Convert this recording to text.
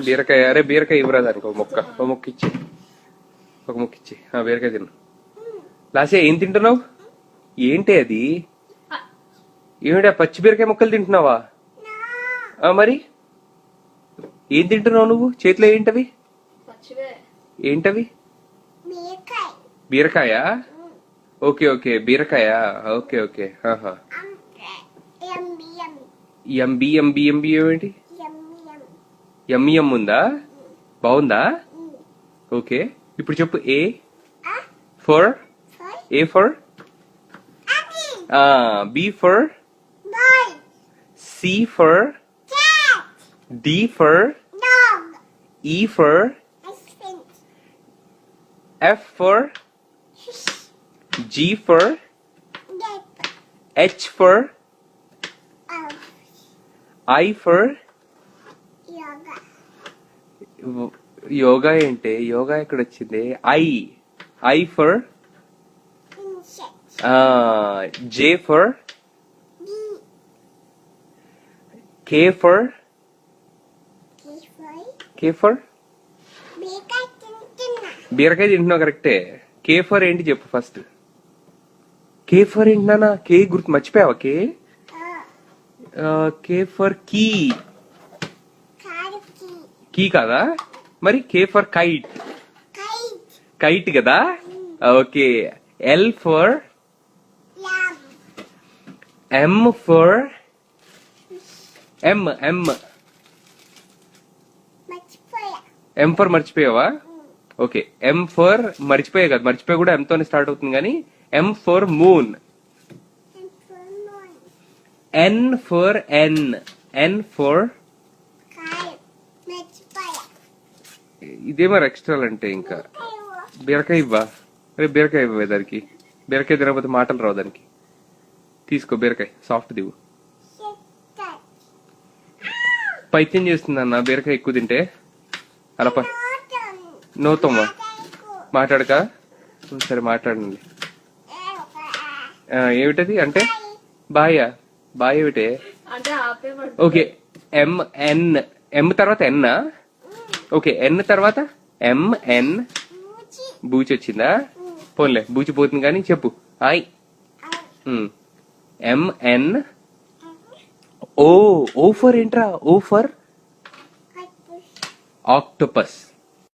బీరకాయ, అరే బీరకాయ ఇవ్వరా దానికి ఒక మొక్క ఇచ్చి బీరకాయ తిన్నా. లాసే ఏం తింటున్నావు? ఏంటి అది? ఏమిటా పచ్చి బీరకాయ ముక్కలు తింటున్నావా? మరి ఏం తింటున్నావు నువ్వు? చేతిలో ఏంటవి? ఏంటవి? బీరకాయ. ఓకే ఓకే బీరకాయ. Okay okay. ఎంబి ఎంబి ఎంబి ఏమిటి? ఎం ఉందా? బాగుందా? ఓకే ఇప్పుడు చెప్పు. A for B for C for D for E for F for G for H for I for yoga ఏంటి? యోగా ఎక్కడ వచ్చింది? I for J for K for బీరకాయ తింటున్నావు కరెక్టే. కే ఫర్ ఏంటి చెప్పు ఫస్ట్. కే ఫర్ ఏంటి నాన్న? కే గుర్తు మర్చిపోయావా? కే ఫర్ కీ కాదా మరి? కే ఫర్ కైట్ కదా? Okay. L for M for M for మర్చిపోయావా? ఓకే. ఎం ఫర్ మర్చిపోయా కదా, మర్చిపోయి కూడా ఎంతోనే స్టార్ట్ అవుతుంది కానీ M for moon. N for N for ఇదే మరి ఎక్స్ట్రా అంటే ఇంకా బీరకాయ ఇవ్వా? రేపు బీరకాయ ఇవ్వే దానికి. బీరకాయ తినకపోతే మాటలు రావు దానికి. తీసుకో బీరకాయ, సాఫ్ట్ దిగు. పైత్యం చేస్తుంది అన్న బీరకాయ ఎక్కువ తింటే. అలా నోతమ్మా మాట్లాడక. సరే మాట్లాడండి. ఏమిటది అంటే? బాయా? బాయ్ ఏమిటే? ఓకే. ఎం తర్వాత ఎన్నా? ఓకే. ఎన్ తర్వాత ఎంఎన్. బూచి వచ్చిందా? పోన్లే బూచి పోతుంది కానీ చెప్పు. I MN. ఓ ఫర్ ఏంట్రా? ఓ ఫర్ ఆక్టోపస్.